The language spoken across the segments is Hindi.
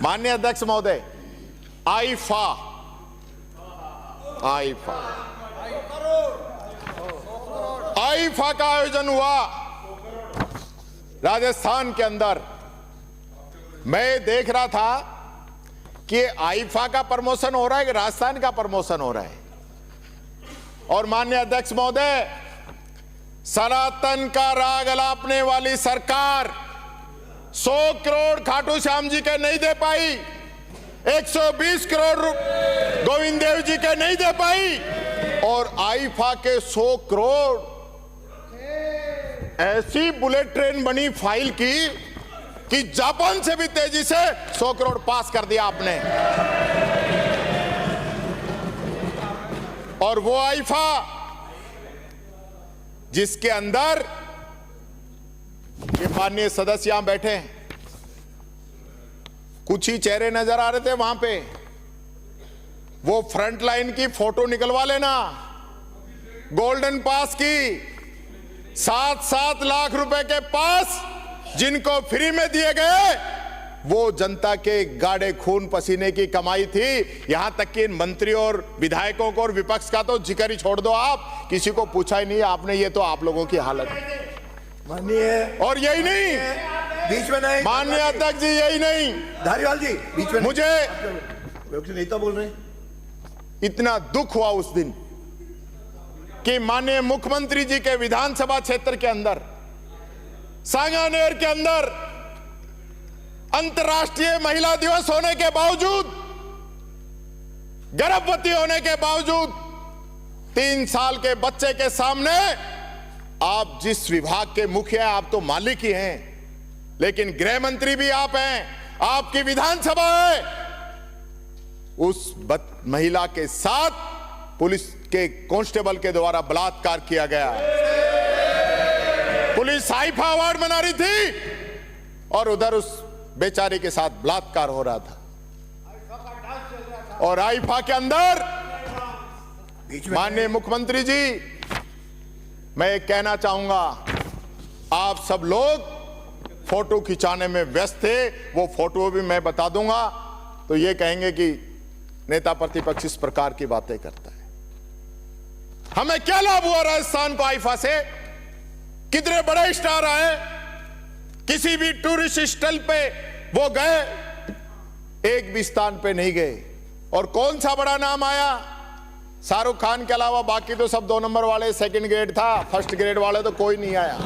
माननीय अध्यक्ष महोदय, आईफा का आयोजन हुआ राजस्थान के अंदर। मैं देख रहा था कि आईफा का प्रमोशन हो रहा है कि राजस्थान का प्रमोशन हो रहा है। और माननीय अध्यक्ष महोदय, सनातन का राग अलापने वाली सरकार 100 करोड़ खाटू श्याम जी के नहीं दे पाई, 120 करोड़ गोविंद देव जी के नहीं दे पाई, और आईफा के 100 करोड़ ऐसी बुलेट ट्रेन बनी फाइल की कि जापान से भी तेजी से 100 करोड़ पास कर दिया आपने। और वो आईफा जिसके अंदर ये माननीय सदस्य यहां बैठे हैं, कुछ ही चेहरे नजर आ रहे थे वहां पे, वो फ्रंट लाइन की फोटो निकलवा लेना। गोल्डन पास की 7-7 लाख रुपए के पास जिनको फ्री में दिए गए, वो जनता के गाढ़े खून पसीने की कमाई थी। यहां तक कि इन मंत्रियों और विधायकों को और विपक्ष का तो जिक्र ही छोड़ दो, आप किसी को पूछा ही नहीं आपने। ये तो आप लोगों की हालत है माननीय। और यही नहीं, बीच में नहीं माननीय अध्यक्ष जी, यही नहीं, धारीवाल जी बीच में मुझे विपक्षी नेता बोल रहे हैं। इतना दुख हुआ उस दिन कि माननीय मुख्यमंत्री जी के विधानसभा क्षेत्र के अंदर, सांगानेर के अंदर अंतर्राष्ट्रीय महिला दिवस होने के बावजूद, गर्भवती होने के बावजूद, 3 साल के बच्चे के सामने, आप जिस विभाग के मुख्य हैं, आप तो मालिक ही हैं, लेकिन गृह मंत्री भी आप हैं, आपकी विधानसभा है, उस महिला के साथ पुलिस के कांस्टेबल के द्वारा बलात्कार किया गया। पुलिस आईफा अवार्ड मना रही थी और उधर उस बेचारी के साथ बलात्कार हो रहा था। और आईफा के अंदर माननीय मुख्यमंत्री जी, मैं कहना चाहूंगा, आप सब लोग फोटो खिंचाने में व्यस्त थे। वो फोटो भी मैं बता दूंगा तो ये कहेंगे कि नेता प्रतिपक्ष इस प्रकार की बातें करता है। हमें क्या लाभ हुआ राजस्थान को आईफा से? कितने बड़े स्टार आए, किसी भी टूरिस्ट स्थल पे वो गए, एक भी स्थान पे नहीं गए। और कौन सा बड़ा नाम आया? शाहरुख खान के अलावा बाकी तो सब 2 नंबर वाले, सेकंड ग्रेड था, फर्स्ट ग्रेड वाले तो कोई नहीं आया।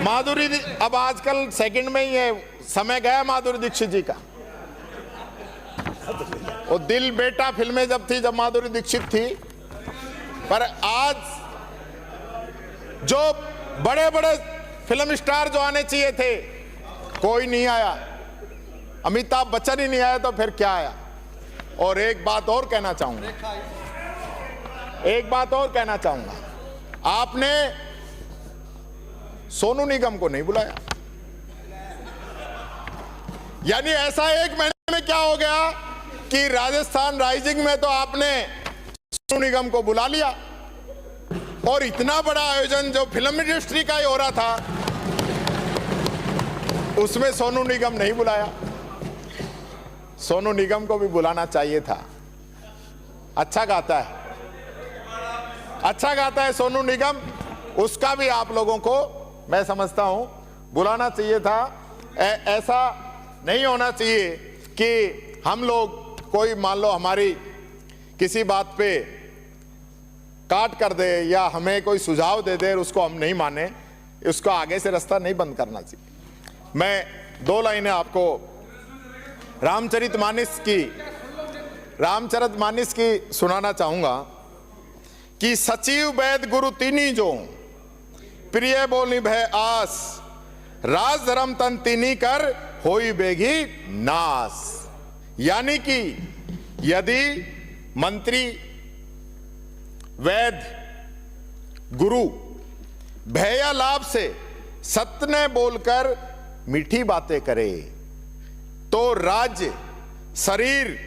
माधुरी, अब आजकल सेकंड में ही है, समय गया माधुरी दीक्षित जी का। वो दिल बेटा फिल्में जब थी, जब माधुरी दीक्षित थी, पर आज जो बड़े बड़े फिल्म स्टार जो आने चाहिए थे, कोई नहीं आया। अमिताभ बच्चन ही नहीं आया तो फिर क्या आया? और एक बात और कहना चाहूंगा, आपने सोनू निगम को नहीं बुलाया। यानी ऐसा 1 महीने में क्या हो गया कि राजस्थान राइजिंग में तो आपने सोनू निगम को बुला लिया, और इतना बड़ा आयोजन जो फिल्म इंडस्ट्री का ही हो रहा था, उसमें सोनू निगम नहीं बुलाया। सोनू निगम को भी बुलाना चाहिए था। अच्छा गाता है सोनू निगम, उसका भी आप लोगों को मैं समझता हूं बुलाना चाहिए था। ऐसा नहीं होना चाहिए कि हम लोग कोई, मान लो हमारी किसी बात पे काट कर दे या हमें कोई सुझाव दे दे, उसको हम नहीं माने, उसको आगे से रास्ता नहीं बंद करना चाहिए। मैं 2 लाइनें आपको रामचरितमानस की सुनाना चाहूंगा कि सचिव वैद गुरु तीनी जो, प्रिय बोली भय आस, राज धर्म तन तीनी कर, होई बेगी नास। यानी कि यदि मंत्री, वैद्य, गुरु भय लाभ से सत्य ने बोलकर मीठी बातें करे, तो राज्य, शरीर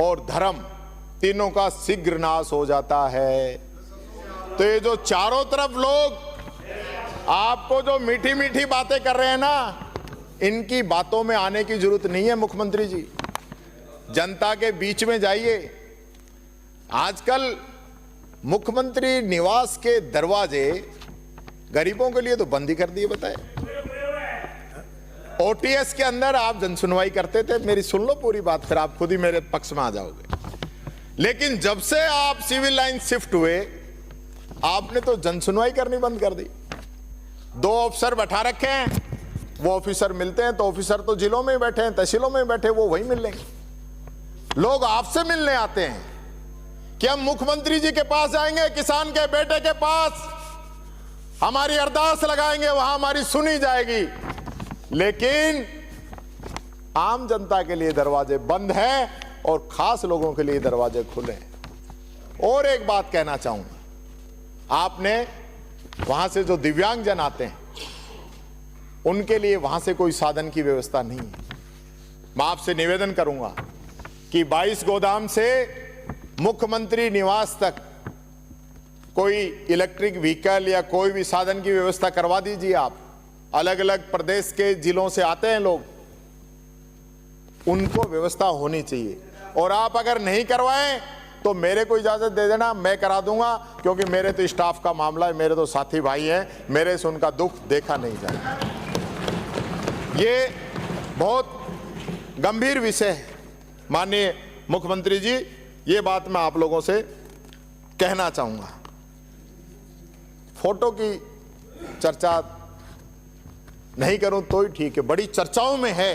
और धर्म तीनों का शीघ्र नाश हो जाता है। तो ये जो चारों तरफ लोग आपको जो मीठी मीठी बातें कर रहे हैं ना, इनकी बातों में आने की जरूरत नहीं है। मुख्यमंत्री जी, जनता के बीच में जाइए। आजकल मुख्यमंत्री निवास के दरवाजे गरीबों के लिए तो बंद ही कर दिए। बताए, ओटीएस के अंदर आप जनसुनवाई करते थे, मेरी सुन लो पूरी बात, फिर आप खुद ही मेरे पक्ष में आ जाओगे। लेकिन जब से आप सिविल लाइन शिफ्ट हुए, आपने तो जनसुनवाई करनी बंद कर दी। 2 अफसर बैठा रखे हैं, वो ऑफिसर मिलते हैं तो ऑफिसर तो जिलों में ही बैठे हैं, तहसीलों में ही बैठे, वो वही मिल लेंगे। लोग आपसे मिलने आते हैं कि हम मुख्यमंत्री जी के पास जाएंगे, किसान के बेटे के पास हमारी अरदास लगाएंगे, वहां हमारी सुनी जाएगी। लेकिन आम जनता के लिए दरवाजे बंद हैं और खास लोगों के लिए दरवाजे खुले हैं। और एक बात कहना चाहूंगा, आपने वहां से जो दिव्यांगजन आते हैं उनके लिए वहां से कोई साधन की व्यवस्था नहीं है। मैं आपसे निवेदन करूंगा कि 22 गोदाम से मुख्यमंत्री निवास तक कोई इलेक्ट्रिक व्हीकल या कोई भी साधन की व्यवस्था करवा दीजिए। आप अलग अलग प्रदेश के जिलों से आते हैं लोग, उनको व्यवस्था होनी चाहिए। और आप अगर नहीं करवाएं तो मेरे को इजाजत दे देना, मैं करा दूंगा, क्योंकि मेरे तो स्टाफ का मामला है, मेरे तो साथी भाई हैं, मेरे से उनका दुख देखा नहीं जाएगा। ये बहुत गंभीर विषय है। माननीय मुख्यमंत्री जी, ये बात मैं आप लोगों से कहना चाहूंगा। फोटो की चर्चा नहीं करूं तो ही ठीक है। बड़ी चर्चाओं में है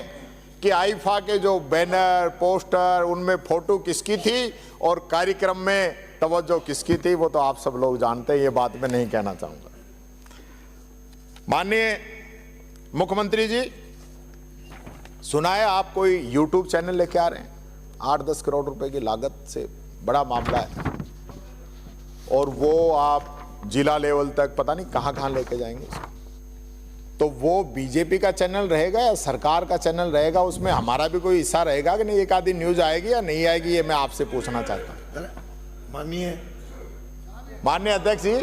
कि आईफा के जो बैनर पोस्टर, उनमें फोटो किसकी थी और कार्यक्रम में तवज्जो किसकी थी, वो तो आप सब लोग जानते हैं। ये बात मैं नहीं कहना चाहूंगा। माननीय मुख्यमंत्री जी, सुना है आप कोई यूट्यूब चैनल लेके आ रहे हैं, 8-10 करोड़ रुपए की लागत से, बड़ा मामला है। और वो आप जिला लेवल तक पता नहीं कहां कहां लेके जाएंगे। तो वो बीजेपी का चैनल रहेगा या सरकार का चैनल रहेगा? उसमें हमारा भी कोई हिस्सा रहेगा कि नहीं? एक आधी न्यूज आएगी या नहीं आएगी, ये मैं आपसे पूछना चाहता हूं। माननीय अध्यक्ष जी,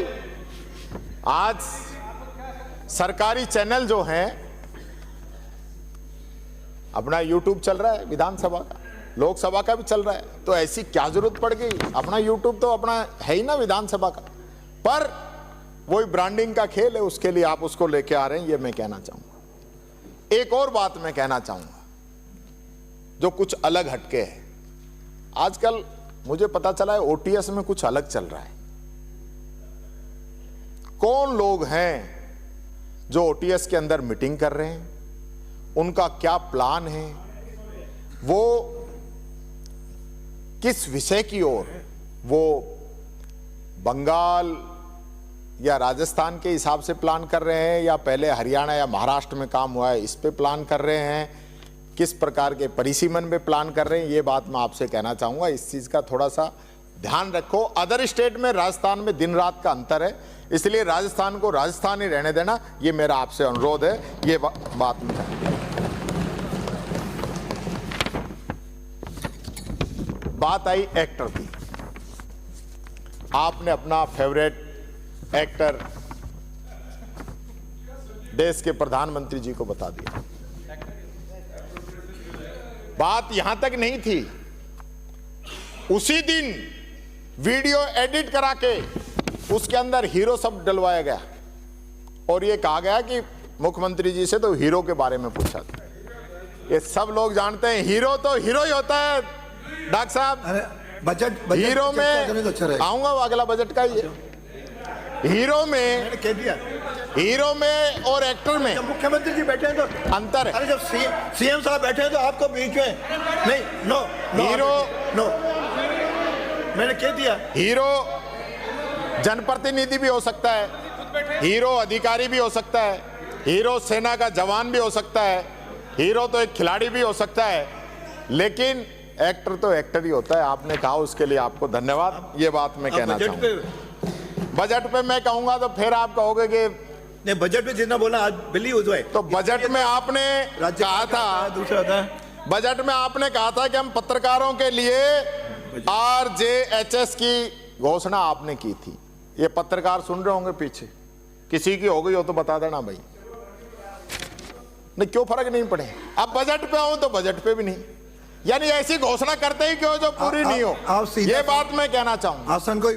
आज सरकारी चैनल जो हैं, अपना यूट्यूब चल रहा है, विधानसभा का, लोकसभा का भी चल रहा है, तो ऐसी क्या जरूरत पड़ गई? अपना यूट्यूब तो अपना है ही ना विधानसभा का, पर वही ब्रांडिंग का खेल है, उसके लिए आप उसको लेके आ रहे हैं, ये मैं कहना चाहूंगा। एक और बात मैं कहना चाहूंगा जो कुछ अलग हटके है। आजकल मुझे पता चला है ओटीएस में कुछ अलग चल रहा है। कौन लोग हैं जो ओटीएस के अंदर मीटिंग कर रहे हैं, उनका क्या प्लान है, वो किस विषय की ओर, वो बंगाल या राजस्थान के हिसाब से प्लान कर रहे हैं या पहले हरियाणा या महाराष्ट्र में काम हुआ है इस पे प्लान कर रहे हैं, किस प्रकार के परिसीमन में प्लान कर रहे हैं, ये बात मैं आपसे कहना चाहूंगा। इस चीज का थोड़ा सा ध्यान रखो। अदर स्टेट में राजस्थान में दिन रात का अंतर है, इसलिए राजस्थान को राजस्थान ही रहने देना, ये मेरा आपसे अनुरोध है। ये बात में बात आई एक्टर की। आपने अपना फेवरेट एक्टर देश के प्रधानमंत्री जी को बता दिया। बात यहां तक नहीं थी, उसी दिन वीडियो एडिट करा के उसके अंदर हीरो सब डलवाया गया और ये कहा गया कि मुख्यमंत्री जी से तो हीरो के बारे में पूछा था। ये सब लोग जानते हैं, हीरो तो हीरो ही होता है डॉक्टर साहब। बजट हीरो में तो अच्छा आऊंगा, अगला बजट का ही है। हीरो में कह दिया, हीरो में और एक्टर में जब मुख्यमंत्री जी बैठे हैं तो अंतर है। अरे जब सीएम साहब बैठे हैं तो आपको बीच में नहीं, नो हीरो, नो, मैंने कह दिया। हीरो जनप्रतिनिधि भी हो सकता है, हीरो अधिकारी भी हो सकता है, हीरो सेना का जवान भी हो सकता है, हीरो तो एक खिलाड़ी भी हो सकता है, लेकिन एक्टर तो एक्टर ही होता है। आपने कहा, उसके लिए आपको धन्यवाद। ये बात मैं कहना चाहूंगा। बजट पे मैं कहूंगा तो फिर आप कहोगे कि नहीं, बजट में जितना बोला आज बिल्ली हो जाए। तो बजट में आपने कहा था, दूसरा था, बजट में आपने कहा था कि हम पत्रकारों के लिए RJHS की घोषणा आपने की थी। ये पत्रकार सुन रहे होंगे पीछे, किसी की हो गई हो तो बता देना भाई। नहीं, क्यों फर्क नहीं पड़े? अब बजट पे आऊं तो बजट पे भी नहीं, यानी ऐसी घोषणा करते ही क्यों जो पूरी नहीं हो। आप सीधा ये बात मैं कहना चाहूंगा। आसन को